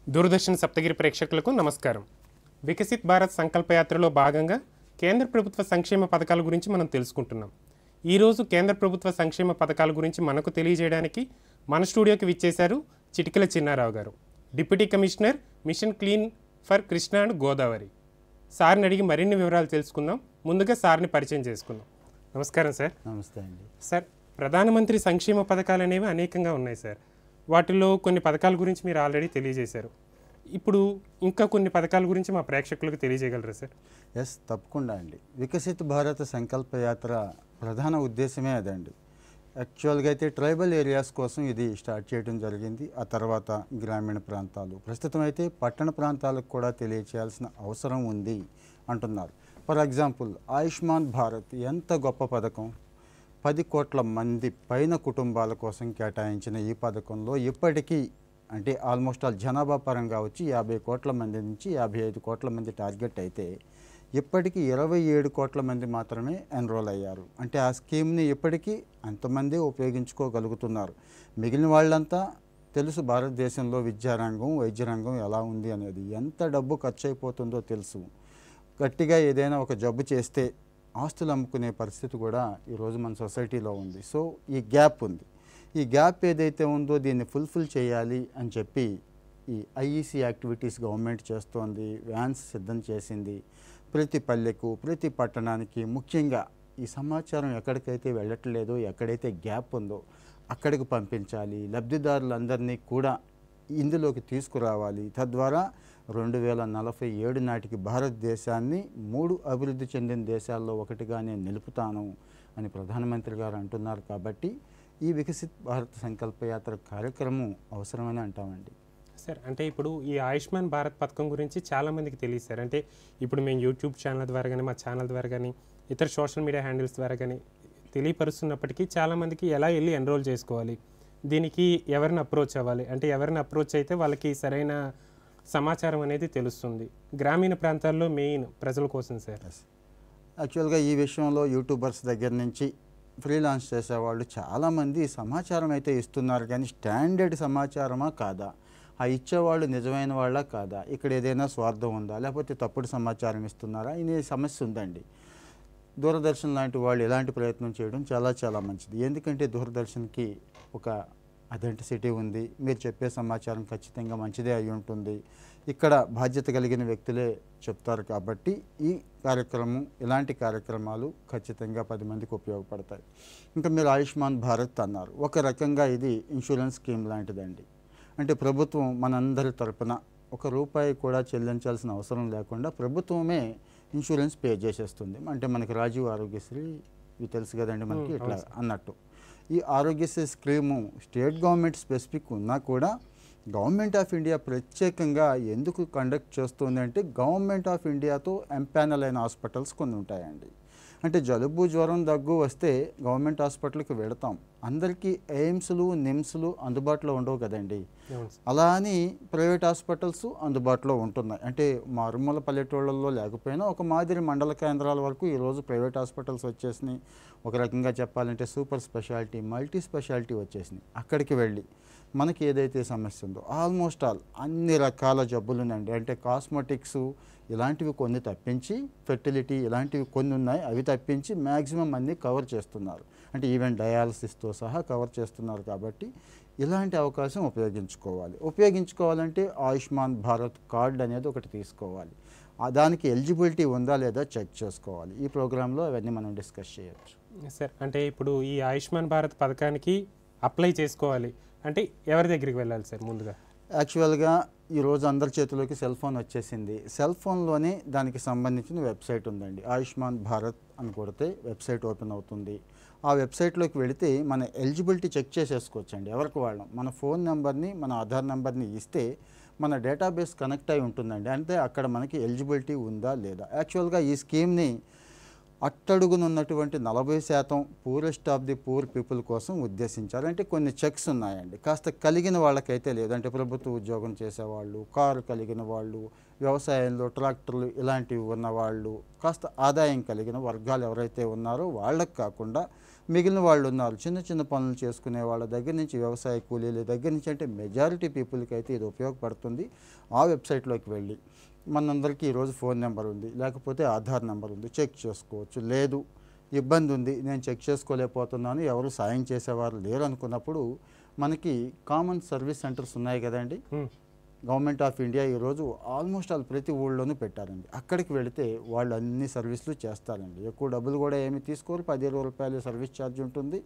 దూరదర్శన్ సప్తగిరి ప్రేక్షకులకు నమస్కారం. వికసిత్ భారత్ సంకల్పయాత్రలో భాగంగా కేంద్ర ప్రభుత్వ సంక్షేమ పథకాల గురించి మనం తెలుసుకుంటున్నాం. ఈరోజు కేంద్ర ప్రభుత్వ సంక్షేమ పథకాల గురించి మనకు తెలియజేయడానికి మన స్టూడియోకి విచ్చేశారు చిటికల చిన్నారావు గారు, deputy commissioner mission clean for Krishna and Godavari. సార్ని అడిగి మరిన్ని వివరాలు తెలుసుకుందాం. ముందుగా సార్ని పరిచయం చేసుకుందాం. నమస్కారం సార్. నమస్తే అండి. సార్, ప్రధానమంత్రి సంక్షేమ పథకాలు అనేవి అనేకంగా ఉన్నాయి సార్. వాటిలో కొన్ని పథకాల గురించి మీరు ఆల్రెడీ తెలియజేశారు. ఇప్పుడు ఇంకా కొన్ని పథకాల గురించి మా ప్రేక్షకులకు తెలియజేయగలరా సార్? ఎస్, తప్పకుండా అండి. వికసిత్ భారత సంకల్పయాత్ర ప్రధాన ఉద్దేశమే అదండి. యాక్చువల్గా అయితే ట్రైబల్ ఏరియాస్ కోసం ఇది స్టార్ట్ చేయడం జరిగింది. ఆ తర్వాత గ్రామీణ ప్రాంతాలు, ప్రస్తుతం అయితే పట్టణ ప్రాంతాలకు కూడా తెలియచేయాల్సిన అవసరం ఉంది అంటున్నారు. ఫర్ ఎగ్జాంపుల్, ఆయుష్మాన్ భారత్ ఎంత గొప్ప పథకం. 10 కోట్ల మంది పైన కుటుంబాల కోసం కేటాయించిన ఈ పథకంలో ఇప్పటికీ అంటే ఆల్మోస్ట్ ఆల్ జనాభా పరంగా వచ్చి 50 కోట్ల మంది నుంచి 55 కోట్ల మంది టార్గెట్ అయితే ఇప్పటికీ 27 కోట్ల మంది మాత్రమే ఎన్రోల్ అయ్యారు. అంటే ఆ స్కీమ్ని ఇప్పటికీ అంతమంది ఉపయోగించుకోగలుగుతున్నారు. మిగిలిన వాళ్ళంతా తెలుసు భారతదేశంలో విద్యారంగం, వైద్యరంగం ఎలా ఉంది అనేది, ఎంత డబ్బు ఖర్చు అయిపోతుందో తెలుసు. గట్టిగా ఏదైనా ఒక జబ్బు చేస్తే ఆస్తులు అమ్ముకునే పరిస్థితి కూడా ఈరోజు మన సొసైటీలో ఉంది. సో ఈ గ్యాప్ ఉంది. ఈ గ్యాప్ ఏదైతే ఉందో దీన్ని ఫుల్ఫిల్ చేయాలి అని చెప్పి ఈ ఐఈసీ యాక్టివిటీస్ గవర్నమెంట్ చేస్తోంది. వ్యాన్స్ సిద్ధం చేసింది. ప్రతి పల్లెకు, ప్రతి పట్టణానికి, ముఖ్యంగా ఈ సమాచారం ఎక్కడికైతే వెళ్ళట్లేదో, ఎక్కడైతే గ్యాప్ ఉందో అక్కడికి పంపించాలి. లబ్ధిదారులందరినీ కూడా ఇందులోకి తీసుకురావాలి. తద్వారా 2047 నాటికి భారతదేశాన్ని 3 అభివృద్ధి చెందిన దేశాల్లో ఒకటిగా నేను నిలుపుతాను అని ప్రధానమంత్రి గారు అంటున్నారు. కాబట్టి ఈ వికసిత్ భారత్ సంకల్పయాత్ర కార్యక్రమం అవసరమని అంటామండి. సార్, అంటే ఇప్పుడు ఈ ఆయుష్మాన్ భారత్ పథకం గురించి చాలామందికి తెలియదు సార్. అంటే ఇప్పుడు మేము యూట్యూబ్ ఛానల్ ద్వారా కానీ, మా ఛానల్ ద్వారా కానీ, ఇతర సోషల్ మీడియా హ్యాండిల్స్ ద్వారా కానీ తెలియపరుస్తున్నప్పటికీ చాలామందికి ఎలా వెళ్ళి ఎన్రోల్ చేసుకోవాలి, దీనికి ఎవరిని అప్రోచ్ అవ్వాలి, అంటే ఎవరిని అప్రోచ్ అయితే వాళ్ళకి సరైన సమాచారం అనేది తెలుస్తుంది. గ్రామీణ ప్రాంతాల్లో మెయిన్ ప్రజల కోసం సార్. యాక్చువల్గా ఈ విషయంలో యూట్యూబర్స్ దగ్గర నుంచి ఫ్రీలాన్స్ చేసేవాళ్ళు చాలామంది సమాచారం అయితే ఇస్తున్నారు, కానీ స్టాండర్డ్ సమాచారమా కాదా, ఆ ఇచ్చేవాళ్ళు నిజమైన వాళ్ళ కాదా, ఇక్కడ ఏదైనా స్వార్థం ఉందా, లేకపోతే తప్పుడు సమాచారం ఇస్తున్నారా అనే సమస్య ఉందండి. దూరదర్శన్ లాంటి వాళ్ళు ఇలాంటి ప్రయత్నం చేయడం చాలా మంచిది. ఎందుకంటే దూరదర్శన్కి ఒక అథెంటిసిటీ ఉంది. మీరు చెప్పే సమాచారం ఖచ్చితంగా మంచిదే అయి ఉంటుంది. ఇక్కడ బాధ్యత కలిగిన వ్యక్తులే చెప్తారు. కాబట్టి ఈ కార్యక్రమం, ఇలాంటి కార్యక్రమాలు ఖచ్చితంగా 10 మందికి ఉపయోగపడతాయి. ఇంకా మీరు ఆయుష్మాన్ భారత్ అన్నారు. ఒక రకంగా ఇది ఇన్సూరెన్స్ స్కీమ్ లాంటిదండి. అంటే ప్రభుత్వం మనందరి తరపున ₹1 కూడా చెల్లించాల్సిన అవసరం లేకుండా ప్రభుత్వమే ఇన్సూరెన్స్ పే చేసేస్తుంది. అంటే మనకి రాజీవ్ ఆరోగ్యశ్రీ ఇవి తెలుసు కదండి మనకి, ఇట్లా అన్నట్టు. ఈ Aarogyasri scheme state government specific ఉన్నా కూడా గవర్నమెంట్ ఆఫ్ ఇండియా ప్రత్యేకంగా ఎందుకు కండక్ట్ చేస్తుంది అంటే, గవర్నమెంట్ ఆఫ్ ఇండియాతో ఎంపానల్ అయిన హాస్పిటల్స్ కొన్ని ఉంటాయండి. అంటే జలుబు, జ్వరం, దగ్గు వస్తే గవర్నమెంట్ హాస్పిటల్కి వెళతాం. అందరికీ ఎయిమ్స్లు, నిమ్స్లు అందుబాటులో ఉండవు కదండి. అలా అని ప్రైవేట్ హాస్పిటల్స్ అందుబాటులో ఉంటున్నాయి. అంటే మారుమూల పల్లెటూళ్ళల్లో లేకపోయినా ఒక మాదిరి మండల కేంద్రాల వరకు ఈరోజు ప్రైవేట్ హాస్పిటల్స్ వచ్చేసినాయి. ఒక రకంగా చెప్పాలంటే సూపర్ స్పెషాలిటీ, మల్టీ స్పెషాలిటీ వచ్చేసినాయి. అక్కడికి వెళ్ళి మనకి ఏదైతే సమస్య ఉందో ఆల్మోస్ట్ ఆల్ అన్ని రకాల జబ్బులునండి, అంటే కాస్మెటిక్స్ ఇలాంటివి కొన్ని తప్పించి, ఫెర్టిలిటీ ఇలాంటివి కొన్ని ఉన్నాయి, అవి తప్పించి మ్యాక్సిమం అన్నీ కవర్ చేస్తున్నారు. అంటే ఈవెన్ డయాలసిస్తో సహా కవర్ చేస్తున్నారు. కాబట్టి ఇలాంటి అవకాశం ఉపయోగించుకోవాలంటే ఆయుష్మాన్ భారత్ కార్డ్ అనేది ఒకటి తీసుకోవాలి. దానికి ఎలిజిబిలిటీ ఉందా లేదా చెక్ చేసుకోవాలి. ఈ ప్రోగ్రాంలో అవన్నీ మనం డిస్కస్ చేయొచ్చు. సార్, అంటే ఇప్పుడు ఈ ఆయుష్మాన్ భారత్ పథకానికి అప్లై చేసుకోవాలి అంటే ఎవరి దగ్గరికి వెళ్ళాలి సార్? ముందుగా యాక్చువల్గా ఈరోజు అందరి చేతిలోకి సెల్ ఫోన్ వచ్చేసింది. సెల్ ఫోన్లోనే దానికి సంబంధించిన వెబ్సైట్ ఉందండి. ఆయుష్మాన్ భారత్ అని కొడితే వెబ్సైట్ ఓపెన్ అవుతుంది. ఆ వెబ్సైట్లోకి వెళితే మన ఎలిజిబిలిటీ చెక్ చేసేసుకోవచ్చండి. ఎవరికి వాళ్ళం మన ఫోన్ నెంబర్ని, మన ఆధార్ నెంబర్ని ఇస్తే మన డేటాబేస్ కనెక్ట్ అయి ఉంటుందండి. అంటే అక్కడ మనకి ఎలిజిబిలిటీ ఉందా లేదా. యాక్చువల్గా ఈ స్కీమ్ని అట్టడుగునున్నటువంటి 40% poorest of the poor people కోసం ఉద్దేశించారు. అంటే కొన్ని చెక్స్ ఉన్నాయండి. కాస్త కలిగిన వాళ్ళకైతే లేదంటే ప్రభుత్వ ఉద్యోగం చేసేవాళ్ళు, కారు కలిగిన వాళ్ళు, వ్యవసాయంలో ట్రాక్టర్లు ఇలాంటివి ఉన్నవాళ్ళు, కాస్త ఆదాయం కలిగిన వర్గాలు ఎవరైతే ఉన్నారో వాళ్ళకి కాకుండా మిగిలిన వాళ్ళు ఉన్నారు చిన్న చిన్న పనులు చేసుకునే వాళ్ళ దగ్గర నుంచి, వ్యవసాయ కూలీల దగ్గర నుంచి, అంటే మెజారిటీ పీపుల్కి అయితే ఇది ఉపయోగపడుతుంది. ఆ వెబ్సైట్లోకి వెళ్ళి మనందరికీ ఈరోజు ఫోన్ నెంబర్ ఉంది, లేకపోతే ఆధార్ నెంబర్ ఉంది, చెక్ చేసుకోవచ్చు. లేదు ఇబ్బంది ఉంది, నేను చెక్ చేసుకోలేకపోతున్నాను, ఎవరు సాయం చేసేవారు లేరు అనుకున్నప్పుడు మనకి కామన్ సర్వీస్ సెంటర్స్ ఉన్నాయి కదండి. గవర్నమెంట్ ఆఫ్ ఇండియా ఈరోజు ఆల్మోస్ట్ ఆల్ ప్రతి ఊళ్ళోనూ పెట్టారండి. అక్కడికి వెళితే వాళ్ళు అన్ని సర్వీసులు చేస్తారండి. ఎక్కువ డబ్బులు కూడా ఏమి తీసుకోరు, 10 రూపాయలు సర్వీస్ ఛార్జ్ ఉంటుంది.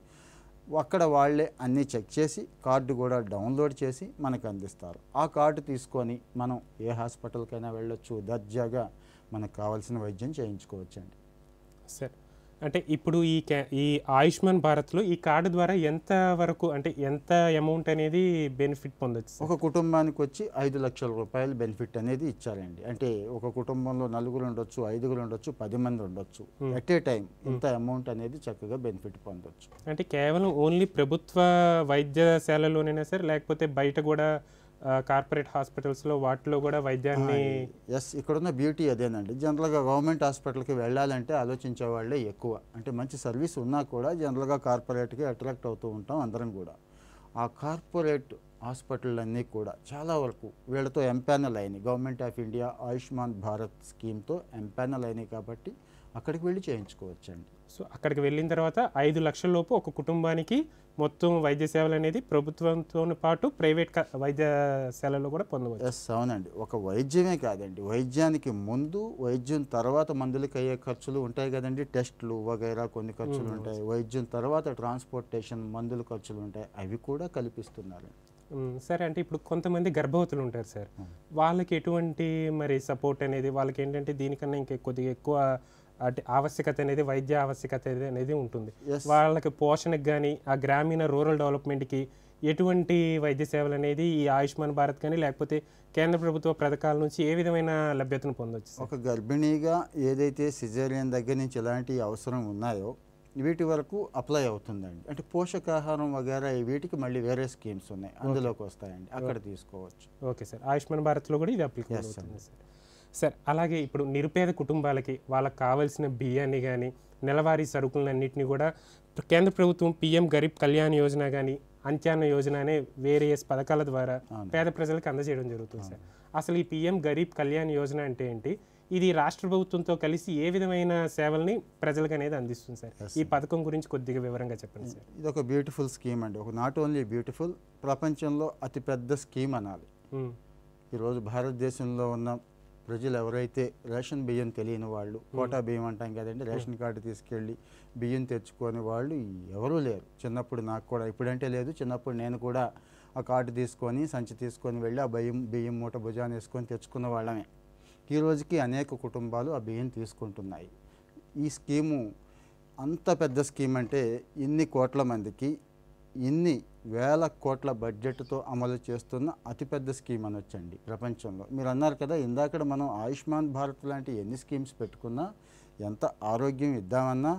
అక్కడ వాళ్ళే అన్నీ చెక్ చేసి కార్డు కూడా డౌన్లోడ్ చేసి మనకు అందిస్తారు. ఆ కార్డు తీసుకొని మనం ఏ హాస్పిటల్కైనా వెళ్ళొచ్చు, దర్జాగా మనకు కావాల్సిన వైద్యం చేయించుకోవచ్చండి. సార్ అంటే ఇప్పుడు ఈ ఆయుష్మాన్ భారత్లో ఈ కార్డు ద్వారా ఎంత వరకు అంటే ఎంత అమౌంట్ అనేది బెనిఫిట్ పొందొచ్చు? ఒక కుటుంబానికి వచ్చి 5 లక్షల రూపాయలు బెనిఫిట్ అనేది ఇచ్చారండి. అంటే ఒక కుటుంబంలో 4 ఉండొచ్చు, 5 ఉండొచ్చు, 10 మంది ఉండొచ్చు. ఎట్ ఏ టైం ఇంత అమౌంట్ అనేది చక్కగా బెనిఫిట్ పొందొచ్చు. అంటే కేవలం ఓన్లీ ప్రభుత్వ వైద్యశాలలోనేనా సార్, లేకపోతే బయట కూడా కార్పొరేట్ హాస్పిటల్స్లో వాటిలో కూడా వైద్యాన్ని? ఎస్, ఇక్కడున్న బ్యూటీ అదేనండి. జనరల్గా గవర్నమెంట్ హాస్పిటల్కి వెళ్ళాలంటే ఆలోచించే వాళ్ళే ఎక్కువ. అంటే మంచి సర్వీస్ ఉన్నా కూడా జనరల్గా కార్పొరేట్కి అట్రాక్ట్ అవుతూ ఉంటాం అందరం కూడా. ఆ కార్పొరేట్ హాస్పిటల్ అన్నీ కూడా చాలా వరకు వీళ్ళతో ఎంపానల్ అయినాయి. Government of India Ayushman Bharat స్కీమ్తో ఎంపానల్ అయినాయి కాబట్టి అక్కడికి వెళ్ళి చేయించుకోవచ్చండి. సో అక్కడికి వెళ్ళిన తర్వాత 5 లక్షల లోపు ఒక కుటుంబానికి మొత్తం వైద్య సేవలు అనేది ప్రభుత్వంతో పాటు ప్రైవేట్ వైద్యశాలలో కూడా పొందవచ్చు. ఎస్, అవునండి. ఒక వైద్యమే కాదండి, వైద్యానికి ముందు, వైద్యం తర్వాత మందులకు అయ్యే ఖర్చులు ఉంటాయి కదండి. టెస్టులు వగైరా కొన్ని ఖర్చులు ఉంటాయి. వైద్యం తర్వాత ట్రాన్స్పోర్టేషన్, మందుల ఖర్చులు ఉంటాయి, అవి కూడా కల్పిస్తున్నారు. సరే, అంటే ఇప్పుడు కొంతమంది గర్భవతులు ఉంటారు సార్, వాళ్ళకి ఎటువంటి మరి సపోర్ట్ అనేది, వాళ్ళకి ఏంటంటే దీనికన్నా ఇంకా కొద్దిగా ఎక్కువ అంటే ఆవశ్యకత అనేది, వైద్య ఆవశ్యకత అనేది ఉంటుంది. వాళ్ళకి పోషణకు కానీ ఆ గ్రామీణ రూరల్ డెవలప్మెంట్కి ఎటువంటి వైద్య సేవలు అనేది ఈ ఆయుష్మాన్ భారత్ కానీ లేకపోతే కేంద్ర ప్రభుత్వ పథకాల నుంచి ఏ విధమైన లభ్యతను పొందవచ్చు? ఒక గర్భిణీగా ఏదైతే సిజేరియన్ దగ్గర నుంచి ఎలాంటి అవసరం ఉన్నాయో వీటి వరకు అప్లై అవుతుందండి. అంటే పోషకాహారం వగేరా వీటికి మళ్ళీ వేరే స్కీమ్స్ ఉన్నాయి, అందులోకి వస్తాయండి, అక్కడ తీసుకోవచ్చు. ఓకే సార్, ఆయుష్మాన్ భారత్లో కూడా ఇది అప్లికేషన్ అవుతుంది సార్. సార్ అలాగే ఇప్పుడు నిరుపేద కుటుంబాలకి వాళ్ళకి కావాల్సిన బియ్యాన్ని కానీ నెలవారీ సరుకులన్నింటినీ కూడా కేంద్ర ప్రభుత్వం పిఎం గరీబ్ కళ్యాణ్ యోజన కానీ అంత్యాన్న యోజన అనే వేరియస్ పథకాల ద్వారా పేద ప్రజలకు అందజేయడం జరుగుతుంది సార్. అసలు ఈ పిఎం గరీబ్ కళ్యాణ్ యోజన అంటే ఏంటి, ఇది రాష్ట్ర ప్రభుత్వంతో కలిసి ఏ విధమైన సేవల్ని ప్రజలకు అనేది అందిస్తుంది సార్? ఈ పథకం గురించి కొద్దిగా వివరంగా చెప్పండి సార్. ఇది ఒక బ్యూటిఫుల్ స్కీమ్ అండి. ఒక నాట్ ఓన్లీ బ్యూటిఫుల్, ప్రపంచంలో అతిపెద్ద స్కీమ్ అనాలి. ఈరోజు భారతదేశంలో ఉన్న ప్రజలు ఎవరైతే రేషన్ బియ్యం తెలియని వాళ్ళు, కోటా బియ్యం అంటాం కదండి, రేషన్ కార్డు తీసుకెళ్ళి బియ్యం తెచ్చుకొని వాళ్ళు ఎవరూ లేరు. చిన్నప్పుడు నాకు కూడా, ఇప్పుడంటే లేదు, చిన్నప్పుడు నేను కూడా ఆ కార్డు తీసుకొని సంచి తీసుకొని వెళ్ళి ఆ బియ్యం మూట భుజాన్ని వేసుకొని తెచ్చుకున్న వాళ్ళమే. ఈ రోజుకి అనేక కుటుంబాలు ఆ బియ్యం తీసుకుంటున్నాయి. ఈ స్కీము అంత పెద్ద స్కీమ్ అంటే ఇన్ని కోట్ల మందికి ఇన్ని వేల కోట్ల బడ్జెట్తో అమలు చేస్తున్న అతిపెద్ద స్కీమ్ అనొచ్చండి ప్రపంచంలో. మీరు అన్నారు కదా ఇందాక, మనం ఆయుష్మాన్ భారత్ లాంటి ఎన్ని స్కీమ్స్ పెట్టుకున్నా, ఎంత ఆరోగ్యం ఇద్దామన్నా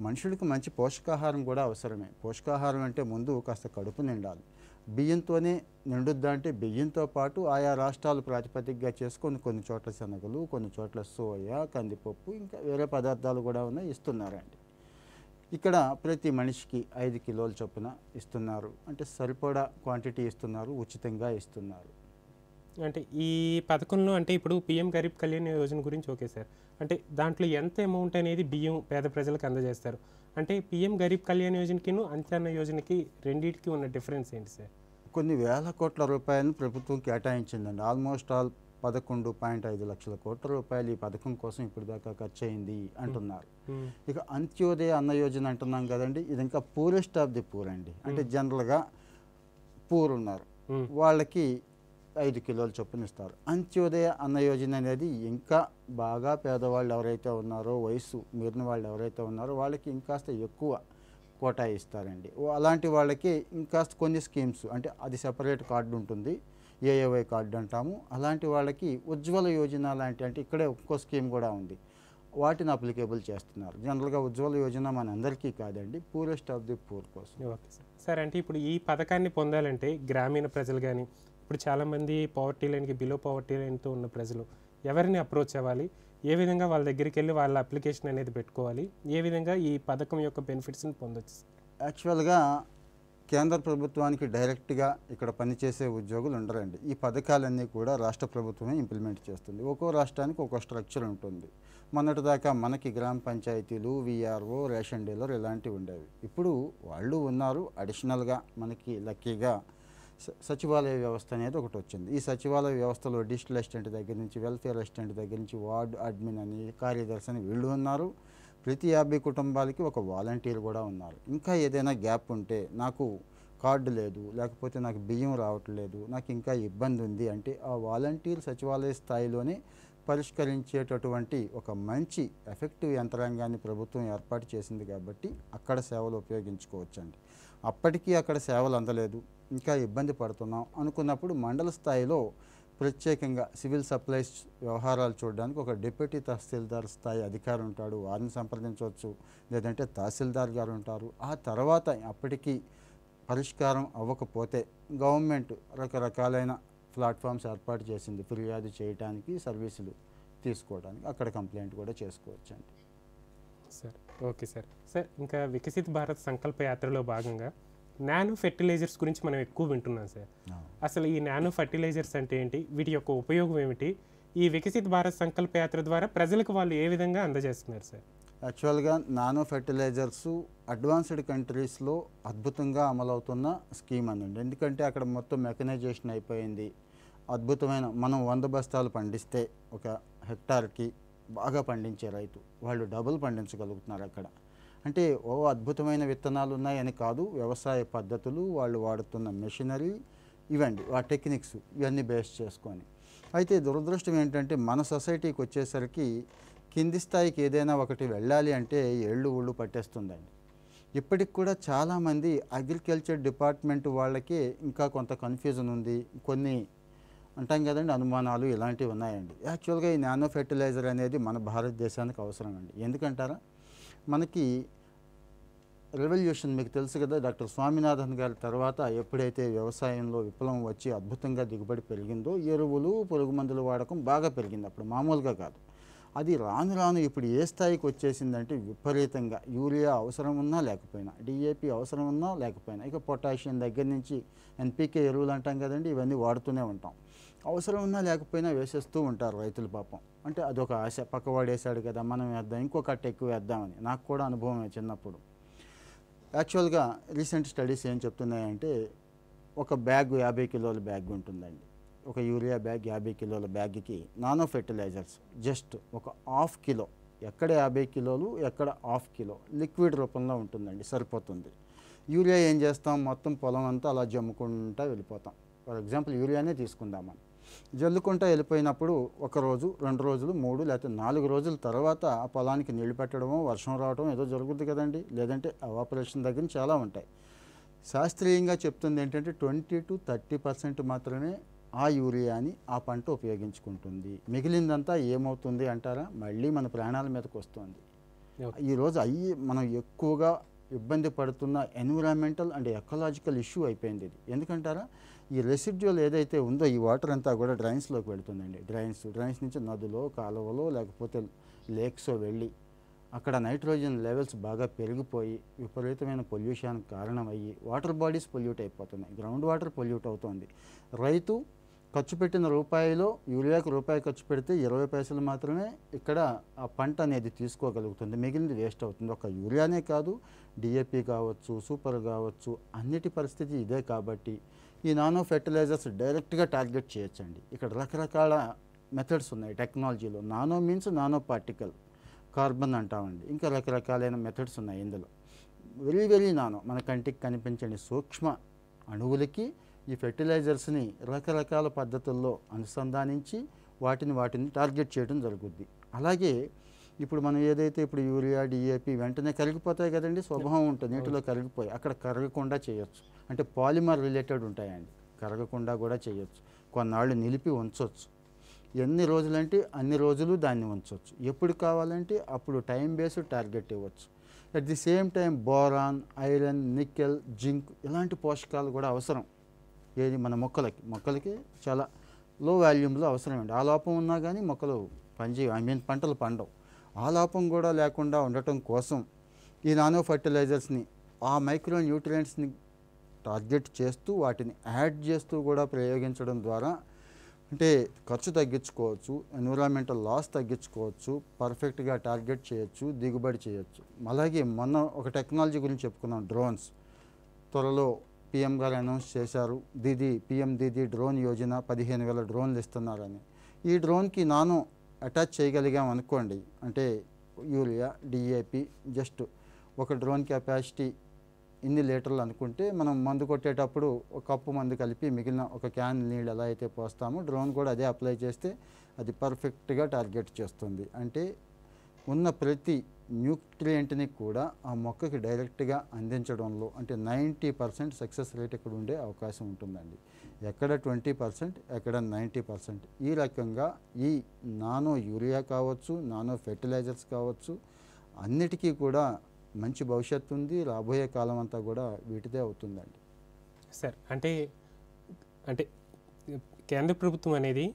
మనుషులకు మంచి పోషకాహారం కూడా అవసరమే. పోషకాహారం అంటే ముందు కాస్త కడుపు నిండాలి. బియ్యంతోనే నిండుద్దా అంటే బియ్యంతో పాటు ఆయా రాష్ట్రాలు ప్రాతిపదికగా చేసుకొని కొన్ని చోట్ల శనగలు, కొన్ని చోట్ల సోయా, కందిపప్పు, ఇంకా వేరే పదార్థాలు కూడా ఉన్నాయి, ఇస్తున్నారండి. ఇక్కడ ప్రతి మనిషికి 5 కిలోల చొప్పున ఇస్తున్నారు. అంటే సరిపడా క్వాంటిటీ ఇస్తున్నారు, ఉచితంగా ఇస్తున్నారు. అంటే ఈ పథకంలో అంటే ఇప్పుడు పిఎం గరీబ్ కళ్యాణ్ యోజన గురించి ఓకే సార్, అంటే దాంట్లో ఎంత అమౌంట్ అనేది బియ్యం పేద ప్రజలకు అందజేస్తారు? అంటే పిఎం గరీబ్ కళ్యాణ్ యోజనకి అంత్యాన్న యోజనకి రెండింటికి ఉన్న డిఫరెన్స్ ఏంటి సార్? కొన్ని వేల కోట్ల రూపాయలను ప్రభుత్వం కేటాయించిందండి. ఆల్మోస్ట్ ఆల్ 11.5 లక్షల కోట్ల రూపాయలు ఈ పథకం కోసం ఇప్పుడు దాకా ఖర్చు అయింది అంటున్నారు. ఇక అంత్యోదయ అన్న యోజన అంటున్నాం కదండి, ఇది ఇంకా పూరెస్ట్ ఆఫ్ ది పూర్ అండి. అంటే జనరల్గా పూర్ ఉన్నారు, వాళ్ళకి 5 కిలోల చొప్పున ఇస్తారు. అంత్యోదయ అన్న యోజన అనేది ఇంకా బాగా పేదవాళ్ళు ఎవరైతే ఉన్నారో, వయసు మీరిన వాళ్ళు ఎవరైతే ఉన్నారో వాళ్ళకి ఇంకాస్త ఎక్కువ కోటా ఇస్తారండి. అలాంటి వాళ్ళకి ఇంకాస్త కొన్ని స్కీమ్స్, అంటే అది సెపరేట్ కార్డు ఉంటుంది, ఏఏవై కార్డు అంటాము. అలాంటి వాళ్ళకి ఉజ్వల యోజన లాంటి, అంటే ఇక్కడే ఒక్కో స్కీమ్ కూడా ఉంది, వాటిని అప్లికేబుల్ చేస్తున్నారు. జనరల్గా ఉజ్వల యోజన మన అందరికీ కాదండి, పూరెస్ట్ ఆఫ్ ది పూర్ కోసం. Okay sir. సార్ అంటే ఇప్పుడు ఈ పథకాన్ని పొందాలంటే గ్రామీణ ప్రజలు కానీ, ఇప్పుడు చాలామంది పవర్టీ లైన్కి బిలో పవర్టీ లైన్తో ఉన్న ప్రజలు ఎవరిని అప్రోచ్ అవ్వాలి, ఏ విధంగా వాళ్ళ దగ్గరికి వెళ్ళి వాళ్ళ అప్లికేషన్ అనేది పెట్టుకోవాలి, ఏ విధంగా ఈ పథకం యొక్క బెనిఫిట్స్ని పొందొచ్చు? యాక్చువల్గా కేంద్ర ప్రభుత్వానికి డైరెక్ట్గా ఇక్కడ పనిచేసే ఉద్యోగులు ఉండరండి. ఈ పథకాలన్నీ కూడా రాష్ట్ర ప్రభుత్వమే ఇంప్లిమెంట్ చేస్తుంది. ఒక్కో రాష్ట్రానికి ఒక్కో స్ట్రక్చర్ ఉంటుంది. మొన్నటిదాకా మనకి గ్రామ పంచాయతీలు, విఆర్ఓ, రేషన్ డీలర్ ఇలాంటివి ఉండేవి. ఇప్పుడు వాళ్ళు ఉన్నారు. అడిషనల్గా మనకి లక్కీగా సచివాలయ వ్యవస్థ అనేది ఒకటి వచ్చింది. ఈ సచివాలయ వ్యవస్థలో డిజిటల్ అసిస్టెంట్ దగ్గర నుంచి, వెల్ఫేర్ అసిస్టెంట్ దగ్గర నుంచి, వార్డు అడ్మిన్ అని, కార్యదర్శి అని వీళ్ళు ఉన్నారు. ప్రతి 50 కుటుంబాలకి ఒక వాలంటీర్ కూడా ఉన్నారు. ఇంకా ఏదైనా గ్యాప్ ఉంటే, నాకు కార్డు లేదు, లేకపోతే నాకు బియ్యం రావట్లేదు, నాకు ఇంకా ఇబ్బంది ఉంది అంటే ఆ వాలంటీర్ సచివాలయ స్థాయిలోనే పరిష్కరించేటటువంటి ఒక మంచి ఎఫెక్టివ్ యంత్రాంగాన్ని ప్రభుత్వం ఏర్పాటు చేసింది కాబట్టి అక్కడ సేవలు ఉపయోగించుకోవచ్చండి. అప్పటికీ అక్కడ సేవలు అందలేదు, ఇంకా ఇబ్బంది పడుతున్నాం అనుకున్నప్పుడు మండల స్థాయిలో ప్రత్యేకంగా సివిల్ సప్లైస్ వ్యవహారాలు చూడడానికి ఒక డిప్యూటీ తహసీల్దార్ స్థాయి అధికారి ఉంటాడు, వారిని సంప్రదించవచ్చు. లేదంటే తహసీల్దార్ గారు ఉంటారు. ఆ తర్వాత అప్పటికీ పరిష్కారం అవ్వకపోతే గవర్నమెంట్ రకరకాలైన ప్లాట్ఫామ్స్ ఏర్పాటు చేసింది ఫిర్యాదు చేయడానికి, సర్వీసులు తీసుకోవడానికి. అక్కడ కంప్లైంట్ కూడా చేసుకోవచ్చండి. Sir okay sir. సార్ ఇంకా వికసిత్ భారత్ సంకల్ప యాత్రలో భాగంగా నానో ఫెర్టిలైజర్స్ గురించి మనం ఎక్కువ వింటున్నాం సార్. అసలు ఈ నానో ఫెర్టిలైజర్స్ అంటే ఏంటి, వీటి యొక్క ఉపయోగం ఏమిటి, ఈ వికసిత్ భారత్ సంకల్ప యాత్ర ద్వారా ప్రజలకు వాళ్ళు ఏ విధంగా అందజేస్తున్నారు సార్? యాక్చువల్గా నానో ఫెర్టిలైజర్స్ అడ్వాన్స్డ్ కంట్రీస్లో అద్భుతంగా అమలవుతున్న స్కీమ్ అనండి. ఎందుకంటే అక్కడ మొత్తం మెకనైజేషన్ అయిపోయింది. అద్భుతమైన మనం 100 బస్తాలు పండిస్తే ఒక హెక్టార్కి బాగా పండించే రైతు వాళ్ళు డబుల్ పండించగలుగుతున్నారు అక్కడ. అంటే అద్భుతమైన విత్తనాలు ఉన్నాయని కాదు, వ్యవసాయ పద్ధతులు, వాళ్ళు వాడుతున్న మెషినరీ, ఇవండి ఆ టెక్నిక్స్ ఇవన్నీ బేస్ చేసుకొని. అయితే దురదృష్టం ఏంటంటే మన సొసైటీకి వచ్చేసరికి కింది స్థాయికి ఏదైనా ఒకటి వెళ్ళాలి అంటే ఊళ్ళు పట్టేస్తుందండి. ఇప్పటికి కూడా చాలామంది అగ్రికల్చర్ డిపార్ట్మెంట్ వాళ్ళకి ఇంకా కొంత కన్ఫ్యూజన్ ఉంది. కొన్ని అంటాం కదండి, అనుమానాలు ఇలాంటివి ఉన్నాయండి. యాక్చువల్గా ఈ నానో ఫెర్టిలైజర్ అనేది మన భారతదేశానికి అవసరం అండి. ఎందుకంటారా, మనకి రెవల్యూషన్ మీకు తెలుసు కదా, డాక్టర్ స్వామినాథన్ గారి తర్వాత ఎప్పుడైతే వ్యవసాయంలో విప్లవం వచ్చి అద్భుతంగా దిగుబడి పెరిగిందో, ఎరువులు, పురుగు మందుల వాడకం బాగా పెరిగింది. అప్పుడు మామూలుగా కాదు. అది రాను రాను ఇప్పుడు ఏ స్థాయికి వచ్చేసిందంటే విపరీతంగా యూరియా అవసరం ఉన్నా లేకపోయినా, డిఏపి అవసరం ఉన్నా లేకపోయినా, ఇక పొటాషియం దగ్గర నుంచి ఎన్పికే ఎరువులు అంటాం కదండి, ఇవన్నీ వాడుతూనే ఉంటాం. అవసరం ఉన్నా లేకపోయినా వేసేస్తూ ఉంటారు రైతులు పాపం. అంటే అదొక ఆశ, పక్కవాడు వేసాడు కదా మనం వేద్దాం, ఇంకో కట్ట ఎక్కువ వేద్దామని. నాకు కూడా అనుభవమే చిన్నప్పుడు. యాక్చువల్గా రీసెంట్ స్టడీస్ ఏం చెప్తున్నాయంటే, ఒక బ్యాగ్ 50 కిలోల బ్యాగ్ ఉంటుందండి. ఒక యూరియా బ్యాగ్ 50 కిలోల బ్యాగ్కి నానో ఫెర్టిలైజర్స్ జస్ట్ ఒక 1/2 కిలో, ఎక్కడ 50 కిలోలు ఎక్కడ 1/2 కిలో లిక్విడ్ రూపంలో ఉంటుందండి, సరిపోతుంది. యూరియా ఏం చేస్తాం, మొత్తం పొలం అంతా అలా జమ్ముకుంటూ వెళ్ళిపోతాం. ఫర్ ఎగ్జాంపుల్ యూరియానే తీసుకుందాం మనం. జల్లుకుంటూ వెళ్ళిపోయినప్పుడు 1 రోజు, 2 రోజులు, 3 లేకపోతే 4 రోజుల తర్వాత ఆ పొలానికి నీళ్లు పెట్టడమో, వర్షం రావడం ఏదో జరుగుతుంది కదండి. లేదంటే ఎవాపరేషన్ దగ్గర చాలా ఉంటాయి. శాస్త్రీయంగా చెప్తుంది ఏంటంటే 20 to 30% మాత్రమే ఆ యూరియాని ఆ పంట ఉపయోగించుకుంటుంది. మిగిలిందంతా ఏమవుతుంది అంటారా, మళ్ళీ మన ప్రాణాల మీదకి వస్తుంది. ఈరోజు మనం ఎక్కువగా ఇబ్బంది పడుతున్న ఎన్విరాన్మెంటల్ అండ్ ఎకలాజికల్ ఇష్యూ అయిపోయింది ఇది. ఎందుకంటారా, ఈ రెసిడ్యువల్ ఏదైతే ఉందో ఈ వాటర్ అంతా కూడా డ్రైన్స్లోకి వెళుతుందండి. డ్రైన్స్ నుంచి నదులో, కాలువలో, లేకపోతే లేక్స్ వెళ్ళి అక్కడ నైట్రోజన్ లెవెల్స్ బాగా పెరిగిపోయి విపరీతమైన పొల్యూషన్ కారణమయ్యి వాటర్ బాడీస్ పొల్యూట్ అయిపోతున్నాయి. గ్రౌండ్ వాటర్ పొల్యూట్ అవుతుంది. రైతు ఖర్చు పెట్టిన రూపాయిలో యూరియాకు రూపాయి ఖర్చు పెడితే 20 పైసలు మాత్రమే ఇక్కడ ఆ పంట అనేది తీసుకోగలుగుతుంది. మిగిలింది వేస్ట్ అవుతుంది. ఒక యూరియానే కాదు, డిఏపి కావచ్చు, సూపర్ కావచ్చు, అన్నిటి పరిస్థితి ఇదే. కాబట్టి ఈ నానో ఫెర్టిలైజర్స్ డైరెక్ట్గా టార్గెట్ చేయొచ్చండి. ఇక్కడ రకరకాల మెథడ్స్ ఉన్నాయి టెక్నాలజీలో. Nano means nano particle, carbon అంటామండి. ఇంకా రకరకాలైన మెథడ్స్ ఉన్నాయి ఇందులో. వెరీ వెరీ నానో, మన కంటికి కనిపించని సూక్ష్మ అణువులకి ఈ ఫెర్టిలైజర్స్ని రకరకాల పద్ధతుల్లో అనుసంధానించి వాటిని టార్గెట్ చేయడం జరుగుద్ది. అలాగే ఇప్పుడు మనం ఏదైతే ఇప్పుడు యూరియా, డిఏపి వెంటనే కరిగిపోతాయి కదండి, స్వభావం ఉంటుంది, నీటిలో కరిగిపోయి అక్కడ కరగకుండా చేయొచ్చు. అంటే పాలిమర్ రిలేటెడ్ ఉంటాయండి, కరగకుండా కూడా చేయొచ్చు. కొన్నాళ్ళు నిలిపి ఉంచవచ్చు. ఎన్ని రోజులంటే అన్ని రోజులు దాన్ని ఉంచవచ్చు. ఎప్పుడు కావాలంటే అప్పుడు టైం బేస్డ్ టార్గెట్ ఇవ్వచ్చు. At the same time boron, iron, nickel, zinc ఇలాంటి పోషకాలు కూడా అవసరం. ఏది మన మొక్కలకి చాలా లో వాల్యూమ్లో అవసరమండి. ఆ లోపం ఉన్నా కానీ మొక్కలు పంటలు పండవు. ఆ లోపం కూడా లేకుండా ఉండటం కోసం ఈ నానో ఫర్టిలైజర్స్ని ఆ మైక్రో న్యూట్రియంట్స్ని టార్గెట్ చేస్తూ వాటిని యాడ్ చేస్తూ కూడా ప్రయోగించడం ద్వారా అంటే ఖర్చు తగ్గించుకోవచ్చు, ఎన్విరాన్మెంటల్ లాస్ తగ్గించుకోవచ్చు, పర్ఫెక్ట్గా టార్గెట్ చేయొచ్చు, దిగుబడి చేయొచ్చు. అలాగే మొన్న ఒక టెక్నాలజీ గురించి చెప్పుకున్నాం, డ్రోన్స్. త్వరలో పిఎం గారు అనౌన్స్ చేశారు, పిఎం దీదీ డ్రోన్ యోజన 15,000 డ్రోన్లు ఇస్తున్నారని. ఈ డ్రోన్కి నానో అటాచ్ చేయగలిగాం అనుకోండి, అంటే యూరియా, డిఏపి, జస్ట్ ఒక డ్రోన్ కెపాసిటీ ఇన్ని లీటర్లు అనుకుంటే మనం మందు కొట్టేటప్పుడు ఒక కప్పు మందు కలిపి మిగిలిన ఒక క్యాన్ నీళ్ళు ఎలా అయితే పోస్తామో డ్రోన్ కూడా అదే అప్లై చేస్తే అది పర్ఫెక్ట్గా టార్గెట్ చేస్తుంది. అంటే ఉన్న ప్రతి న్యూట్రియంట్ని కూడా ఆ మొక్కకి డైరెక్ట్గా అందించడంలో అంటే 90% సక్సెస్ రేట్ ఇక్కడ ఉండే అవకాశం ఉంటుందండి. ఎక్కడ 20%, ఎక్కడ 90%. ఈ రకంగా ఈ నానో యూరియా కావచ్చు, నానో ఫెర్టిలైజర్స్ కావచ్చు, అన్నిటికీ కూడా మంచి భవిష్యత్తు ఉంది. రాబోయే కాలం అంతా కూడా వీటిదే అవుతుందండి. సార్ అంటే అంటే కేంద్ర ప్రభుత్వం అనేది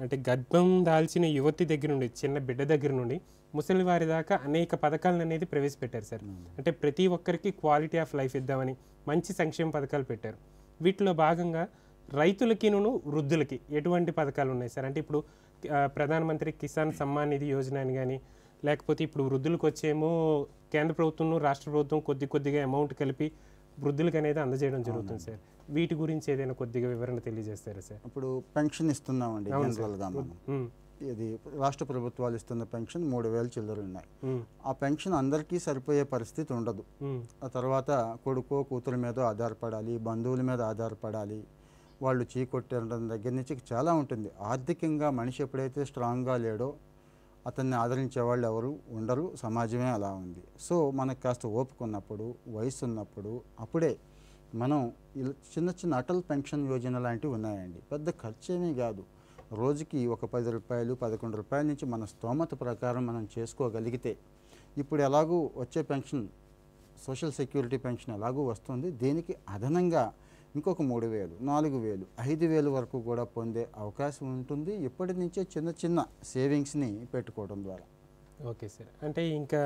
అంటే గర్భం దాల్చిన యువతి దగ్గర నుండి, చిన్న బిడ్డ దగ్గర నుండి ముసలి వారి దాకా అనేక పథకాలను అనేది ప్రవేశపెట్టారు సార్. అంటే ప్రతి ఒక్కరికి క్వాలిటీ ఆఫ్ లైఫ్ ఇద్దామని మంచి సంక్షేమ పథకాలు పెట్టారు. వీటిలో భాగంగా రైతులకిను వృద్ధులకి ఎటువంటి పథకాలు ఉన్నాయి సార్? అంటే ఇప్పుడు ప్రధానమంత్రి కిసాన్ సమ్మాన్ నిధి యోజన అని కానీ, లేకపోతే ఇప్పుడు వృద్ధులకు వచ్చేమో కేంద్ర ప్రభుత్వం రాష్ట్ర ప్రభుత్వం కొద్దిగా అమౌంట్ కలిపి వృద్ధులకు అనేది అందజేయడం జరుగుతుంది సార్. వీటి గురించి ఏదైనా కొద్దిగా వివరణ తెలియజేస్తారా సార్? ఇప్పుడు పెన్షన్ ఇస్తున్నామండి జనరల్గా మనం. ఇది రాష్ట్ర ప్రభుత్వాలు ఇస్తున్న పెన్షన్ 3,000 చిల్లర ఉన్నాయి. ఆ పెన్షన్ అందరికీ సరిపోయే పరిస్థితి ఉండదు. ఆ తర్వాత కొడుకో కూతురు మీద ఆధారపడాలి, బంధువుల మీద ఆధారపడాలి, వాళ్ళు చీకొట్టడం దగ్గర నుంచి చాలా ఉంటుంది. ఆర్థికంగా మనిషి ఎప్పుడైతే స్ట్రాంగ్గా లేడో అతన్ని ఆదరించే వాళ్ళు ఎవరు ఉండరు, సమాజమే అలా ఉంది. సో మనకు కాస్త ఓపిక ఉన్నప్పుడు, వయసు ఉన్నప్పుడు అప్పుడే మనం చిన్న చిన్న అటల్ పెన్షన్ యోజన లాంటివి ఉన్నాయండి. పెద్ద ఖర్చేమీ కాదు. రోజుకి ఒక 10 రూపాయలు, 11 రూపాయల నుంచి మన స్తోమత ప్రకారం మనం చేసుకోగలిగితే, ఇప్పుడు ఎలాగూ వచ్చే పెన్షన్ సోషల్ సెక్యూరిటీ పెన్షన్ ఎలాగూ వస్తుంది, దీనికి అదనంగా ఇంకొక 3,000, 4,000, 5,000 వరకు కూడా పొందే అవకాశం ఉంటుంది ఇప్పటి నుంచే చిన్న చిన్న సేవింగ్స్ని పెట్టుకోవడం ద్వారా. Okay sir. అంటే ఇంకా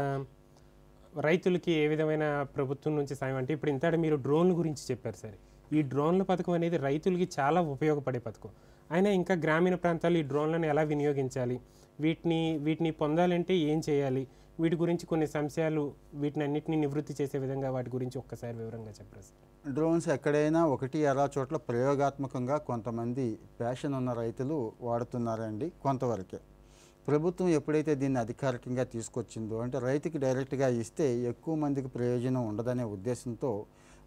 రైతులకి ఏ విధమైన ప్రభుత్వం నుంచి సాయం అంటే ఇప్పుడు ఇంతటి మీరు డ్రోన్ల గురించి చెప్పారు సార్. ఈ డ్రోన్ల పథకం అనేది రైతులకి చాలా ఉపయోగపడే పథకం. అయినా ఇంకా గ్రామీణ ప్రాంతాల్లో ఈ డ్రోన్లను ఎలా వినియోగించాలి, వీటిని పొందాలంటే ఏం చేయాలి, వీటి గురించి కొన్ని సంశయాలు, వీటిని అన్నింటినీ నివృత్తి చేసే విధంగా వాటి గురించి ఒక్కసారి వివరంగా చెప్పరా సార్? డ్రోన్స్ ఎక్కడైనా ఒకటి అరా చోట్ల ప్రయోగాత్మకంగా కొంతమంది ప్యాషన్ ఉన్న రైతులు వాడుతున్నారండి, కొంతవరకే. ప్రభుత్వం ఎప్పుడైతే దీన్ని అధికారికంగా తీసుకొచ్చిందో, అంటే రైతుకి డైరెక్ట్గా ఇస్తే ఎక్కువ మందికి ప్రయోజనం ఉండదనే ఉద్దేశంతో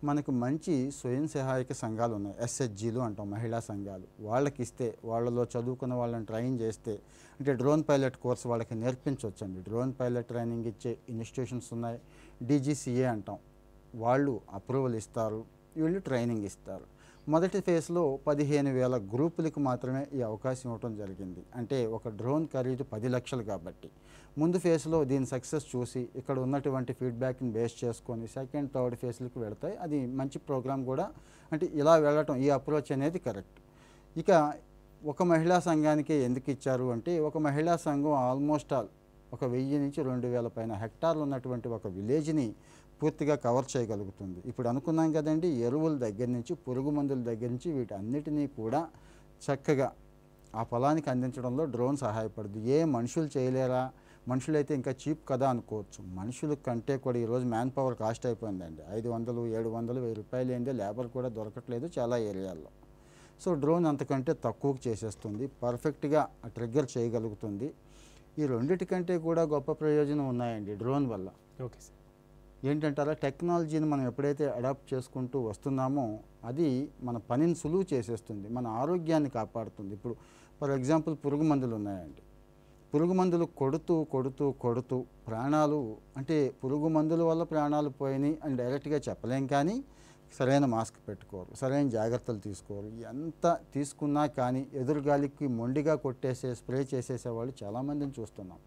మనకు మంచి స్వయం సహాయక సంఘాలు ఉన్నాయి, ఎస్హెచ్జీలు అంటాం, మహిళా సంఘాలు. వాళ్ళకి ఇస్తే, వాళ్ళలో చదువుకున్న వాళ్ళని ట్రైన్ చేస్తే, అంటే డ్రోన్ పైలట్ కోర్స్ వాళ్ళకి నేర్పించవచ్చండి. డ్రోన్ పైలట్ ట్రైనింగ్ ఇచ్చే ఇన్స్టిట్యూషన్స్ ఉన్నాయి, డీజీసీఏ అంటాం, వాళ్ళు అప్రూవల్ ఇస్తారు, వీళ్ళు ట్రైనింగ్ ఇస్తారు. మొదటి ఫేజ్లో 15,000 గ్రూపులకు మాత్రమే ఈ అవకాశం ఇవ్వడం జరిగింది. అంటే ఒక డ్రోన్ ఖరీదు 10 లక్షలు కాబట్టి ముందు ఫేజ్లో దీని సక్సెస్ చూసి ఇక్కడ ఉన్నటువంటి ఫీడ్బ్యాక్ని బేస్ చేసుకొని సెకండ్, థర్డ్ ఫేజ్లకు వెళతాయి. అది మంచి ప్రోగ్రామ్ కూడా. అంటే ఇలా వెళ్ళటం, ఈ అప్రోచ్ అనేది కరెక్ట్. ఇక ఒక మహిళా సంఘానికే ఎందుకు ఇచ్చారు అంటే, ఒక మహిళా సంఘం ఆల్మోస్ట్ ఆల్ ఒక 1000 నుంచి 2,000 పైన హెక్టార్లు ఉన్నటువంటి ఒక విలేజ్ని పూర్తిగా కవర్ చేయగలుగుతుంది. ఇప్పుడు అనుకున్నాం కదండి, ఎరువుల దగ్గర నుంచి, పురుగు మందుల దగ్గర నుంచి వీటన్నిటినీ కూడా చక్కగా ఆ పొలానికి అందించడంలో డ్రోన్ సహాయపడుతుంది. ఏ మనుషులు చేయలేరా, మనుషులైతే ఇంకా చీప్ కదా అనుకోవచ్చు. మనుషుల కంటే కూడా ఈరోజు మ్యాన్ పవర్ కాస్ట్ అయిపోయిందండి. 500, 700, 1000 రూపాయలు ఏందే లేబర్ కూడా దొరకట్లేదు చాలా ఏరియాల్లో. సో డ్రోన్ అంతకంటే తక్కువకు చేసేస్తుంది, పర్ఫెక్ట్గా ట్రిగ్గర్ చేయగలుగుతుంది. ఈ రెండిటికంటే కూడా గొప్ప ప్రయోజనం ఉన్నాయండి డ్రోన్ వల్ల. Okay sir. ఏంటంటారా, టెక్నాలజీని మనం ఎప్పుడైతే అడాప్ట్ చేసుకుంటూ వస్తున్నామో అది మన పనిని సులువు చేసేస్తుంది, మన ఆరోగ్యాన్ని కాపాడుతుంది. ఇప్పుడు ఫర్ ఎగ్జాంపుల్ పురుగు మందులు ఉన్నాయండి. పురుగు మందులు కొడుతూ ప్రాణాలు, అంటే పురుగు మందుల వల్ల ప్రాణాలు పోయినాయి అని డైరెక్ట్గా చెప్పలేం, కానీ సరైన మాస్క్ పెట్టుకోరు, సరైన జాగ్రత్తలు తీసుకోరు. ఎంత తీసుకున్నా కానీ ఎదురుగాలికి మొండిగా కొట్టేసే, స్ప్రే చేసేసేవాళ్ళు చాలామందిని చూస్తున్నాం.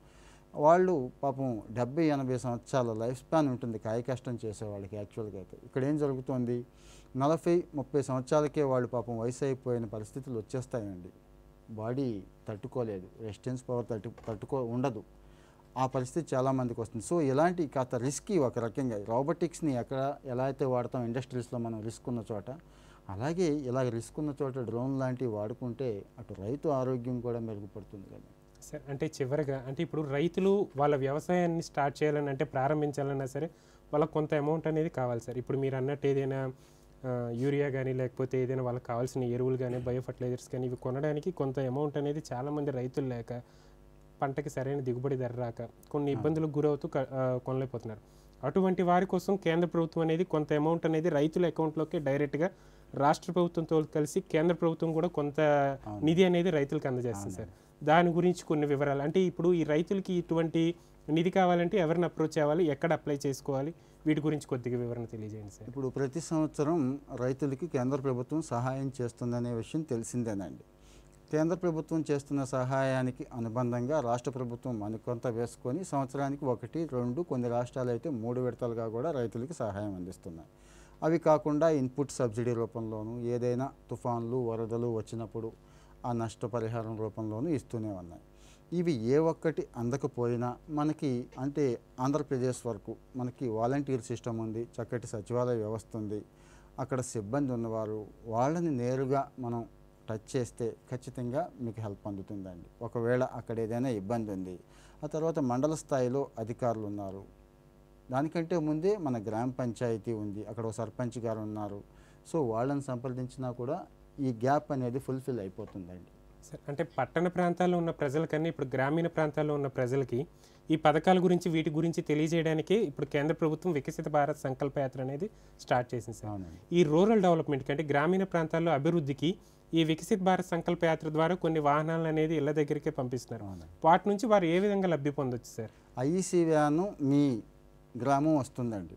వాళ్ళు పాపం 70-80 సంవత్సరాల లైఫ్ స్పాన్ ఉంటుంది కాయ కష్టం చేసేవాళ్ళకి. యాక్చువల్గా అయితే ఇక్కడ ఏం జరుగుతుంది, 40-30 సంవత్సరాలకే వాళ్ళు పాపం వయసు అయిపోయిన పరిస్థితులు వచ్చేస్తాయండి. బాడీ తట్టుకోలేదు, రెసిస్టెన్స్ పవర్ ఉండదు. ఆ పరిస్థితి చాలామందికి వస్తుంది. సో ఇలాంటి కాస్త రిస్కీ ఒక రకంగా రోబోటిక్స్ని ఎలా అయితే వాడతాం ఇండస్ట్రీస్లో మనం రిస్క్ ఉన్న చోట, అలాగే ఇలా రిస్క్ ఉన్న చోట డ్రోన్ లాంటివి వాడుకుంటే అటు రైతు ఆరోగ్యం కూడా మెరుగుపడుతుంది కదా సార్. అంటే చివరిగా అంటే ఇప్పుడు రైతులు వాళ్ళ వ్యవసాయాన్ని స్టార్ట్ చేయాలని అంటే ప్రారంభించాలన్నా సరే వాళ్ళకి కొంత అమౌంట్ అనేది కావాలి సార్. ఇప్పుడు మీరు అన్నట్టు ఏదైనా యూరియా కానీ లేకపోతే ఏదైనా వాళ్ళకి కావాల్సిన ఎరువులు కానీ బయో ఫర్టిలైజర్స్ కానీ ఇవి కొనడానికి కొంత అమౌంట్ అనేది చాలామంది రైతులు లేక పంటకి సరైన దిగుబడి ధర రాక కొన్ని ఇబ్బందులకు గురవుతూ కొనలేకపోతున్నారు. అటువంటి వారి కోసం కేంద్ర ప్రభుత్వం అనేది కొంత అమౌంట్ అనేది రైతుల అకౌంట్లోకి డైరెక్ట్గా రాష్ట్ర ప్రభుత్వంతో కలిసి కేంద్ర ప్రభుత్వం కూడా కొంత నిధి అనేది రైతులకు అందజేస్తుంది సార్. దాని గురించి కొన్ని వివరాలు అంటే ఇప్పుడు ఈ రైతులకి ఇటువంటి నిధి కావాలంటే ఎవరిని అప్రోచ్ అవ్వాలి, ఎక్కడ అప్లై చేసుకోవాలి, వీటి గురించి కొద్దిగా వివరణ తెలియజేయండి సార్. ఇప్పుడు ప్రతి సంవత్సరం రైతులకి కేంద్ర ప్రభుత్వం సహాయం చేస్తుందనే విషయం తెలిసిందేనండి. కేంద్ర ప్రభుత్వం చేస్తున్న సహాయానికి అనుబంధంగా రాష్ట్ర ప్రభుత్వం మరికొంత వేసుకొని సంవత్సరానికి 1, 2 కొన్ని రాష్ట్రాలు అయితే 3 విడతలుగా కూడా రైతులకి సహాయం అందిస్తున్నాయి. అవి కాకుండా ఇన్పుట్ సబ్సిడీ రూపంలోనూ ఏదైనా తుఫాన్లు వరదలు వచ్చినప్పుడు ఆ నష్టపరిహారం రూపంలోనూ ఇస్తూనే ఉన్నాయి. ఇవి ఏ ఒక్కటి అందకపోయినా మనకి అంటే ఆంధ్రప్రదేశ్ వరకు మనకి వాలంటీర్ సిస్టమ్ ఉంది, చక్కటి సచివాలయ వ్యవస్థ ఉంది. అక్కడ సిబ్బంది ఉన్నవారు వాళ్ళని నేరుగా మనం టచ్ చేస్తే ఖచ్చితంగా మీకు హెల్ప్ అందుతుందండి. ఒకవేళ అక్కడ ఏదైనా ఇబ్బంది ఉంది, ఆ తర్వాత మండల స్థాయిలో అధికారులు ఉన్నారు, దానికంటే ముందే మన గ్రామ పంచాయతీ ఉంది, అక్కడ సర్పంచ్ గారు ఉన్నారు. సో వాళ్ళని సంప్రదించినా కూడా ఈ గ్యాప్ అనేది ఫుల్ఫిల్ అయిపోతుందండి. సార్ అంటే పట్టణ ప్రాంతాల్లో ఉన్న ప్రజలకన్నా ఇప్పుడు గ్రామీణ ప్రాంతాల్లో ఉన్న ప్రజలకి ఈ పథకాల గురించి వీటి గురించి తెలియజేయడానికే ఇప్పుడు కేంద్ర ప్రభుత్వం వికసిత భారత్ సంకల్ప యాత్ర అనేది స్టార్ట్ చేసింది సార్. ఈ రూరల్ డెవలప్మెంట్కి అంటే గ్రామీణ ప్రాంతాల్లో అభివృద్ధికి ఈ వికసిత భారత్ సంకల్ప యాత్ర ద్వారా కొన్ని వాహనాలు అనేది ఇళ్ళ దగ్గరికే పంపిస్తున్నారు. వాటి నుంచి వారు ఏ విధంగా లబ్ధి పొందొచ్చు సార్? ఐఈసీ వ్యాను మీ గ్రామం వస్తుందండి,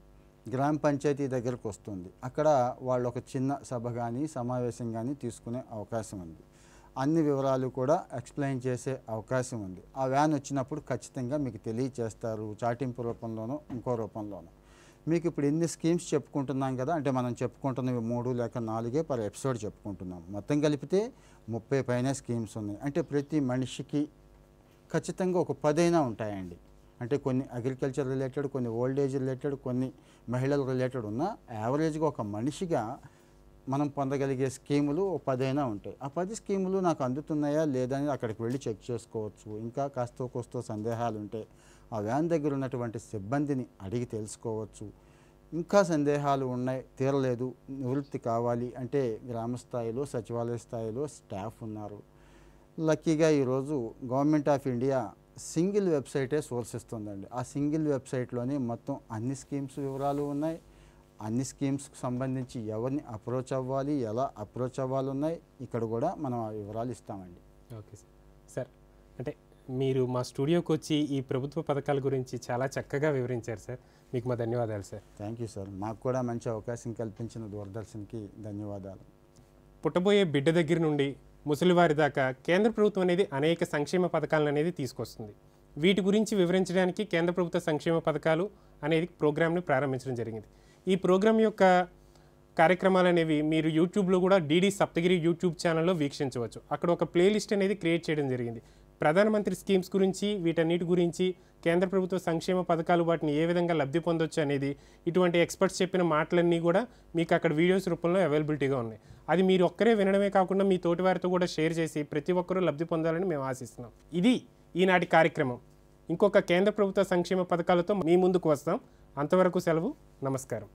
గ్రామ పంచాయతీ దగ్గరకు వస్తుంది. అక్కడ వాళ్ళు ఒక చిన్న సభ కానీ సమావేశం కానీ తీసుకునే అవకాశం ఉంది. అన్ని వివరాలు కూడా ఎక్స్ప్లెయిన్ చేసే అవకాశం ఉంది. ఆ వ్యాన్ వచ్చినప్పుడు ఖచ్చితంగా మీకు తెలియచేస్తారు, చాటింపు రూపంలోనో ఇంకో రూపంలోనో. మీకు ఇప్పుడు ఎన్ని స్కీమ్స్ చెప్పుకుంటున్నాం కదా, అంటే మనం చెప్పుకుంటున్నవి 3 లేక 4 పర్ ఎపిసోడ్ చెప్పుకుంటున్నాం. మొత్తం కలిపితే 30 పైన స్కీమ్స్ ఉన్నాయి. అంటే ప్రతి మనిషికి ఖచ్చితంగా ఒక 10 అయినా ఉంటాయండి. అంటే కొన్ని అగ్రికల్చర్ రిలేటెడ్, కొన్ని ఓల్డ్ ఏజ్ రిలేటెడ్, కొన్ని మహిళల రిలేటెడ్ ఉన్న యావరేజ్గా ఒక మనిషిగా మనం పొందగలిగే స్కీములు 10 అయినా ఉంటాయి. ఆ 10 స్కీములు నాకు అందుతున్నాయా లేదా అని అక్కడికి వెళ్ళి చెక్ చేసుకోవచ్చు. ఇంకా కాస్తో కోస్తో సందేహాలు ఉంటే ఆ వ్యాన్ దగ్గర ఉన్నటువంటి సిబ్బందిని అడిగి తెలుసుకోవచ్చు. ఇంకా సందేహాలు ఉన్నాయి, తీరలేదు, నివృత్తి కావాలి అంటే గ్రామ స్థాయిలో సచివాలయ స్థాయిలో స్టాఫ్ ఉన్నారు. లక్కీగా ఈరోజు గవర్నమెంట్ ఆఫ్ ఇండియా సింగిల్ వెబ్సైటే సోర్స్ ఇస్తుందండి. ఆ సింగిల్ వెబ్సైట్లోనే మొత్తం అన్ని స్కీమ్స్ వివరాలు ఉన్నాయి. అన్ని స్కీమ్స్కి సంబంధించి ఎవరిని అప్రోచ్ అవ్వాలి, ఎలా అప్రోచ్ అవ్వాలి ఉన్నాయి. ఇక్కడ కూడా మనం ఆ వివరాలు ఇస్తామండి. Okay sir. సార్ అంటే మీరు మా స్టూడియోకి వచ్చి ఈ ప్రభుత్వ పథకాల గురించి చాలా చక్కగా వివరించారు సార్. మీకు మా ధన్యవాదాలు సార్. Thank you sir. మాకు కూడా మంచి అవకాశం కల్పించిన దూరదర్శన్కి ధన్యవాదాలు. పుట్టబోయే బిడ్డ దగ్గర నుండి ముసలివారి దాకా కేంద్ర ప్రభుత్వం అనేది అనేక సంక్షేమ పథకాలను అనేది తీసుకొస్తుంది. వీటి గురించి వివరించడానికి కేంద్ర ప్రభుత్వ సంక్షేమ పథకాలు అనేది ప్రోగ్రామ్ని ప్రారంభించడం జరిగింది. ఈ ప్రోగ్రాం యొక్క కార్యక్రమాలు అనేవి మీరు యూట్యూబ్లో కూడా డిడి సప్తగిరి యూట్యూబ్ ఛానల్లో వీక్షించవచ్చు. అక్కడ ఒక ప్లేలిస్ట్ అనేది క్రియేట్ చేయడం జరిగింది. ప్రధానమంత్రి స్కీమ్స్ గురించి, వీటన్నిటి గురించి, కేంద్ర ప్రభుత్వ సంక్షేమ పథకాలు వాటిని ఏ విధంగా లబ్ధి పొందొచ్చు అనేది ఇటువంటి ఎక్స్పర్ట్స్ చెప్పిన మాటలన్నీ కూడా మీకు అక్కడ వీడియోస్ రూపంలో అవైలబిలిటీగా ఉన్నాయి. అది మీరు ఒక్కరే వినడమే కాకుండా మీ తోటి వారితో కూడా షేర్ చేసి ప్రతి ఒక్కరూ లబ్ధి పొందాలని మేము ఆశిస్తున్నాం. ఇది ఈనాటి కార్యక్రమం. ఇంకొక కేంద్ర ప్రభుత్వ సంక్షేమ పథకాలతో మీ ముందుకు వస్తాం. అంతవరకు సెలవు. నమస్కారం.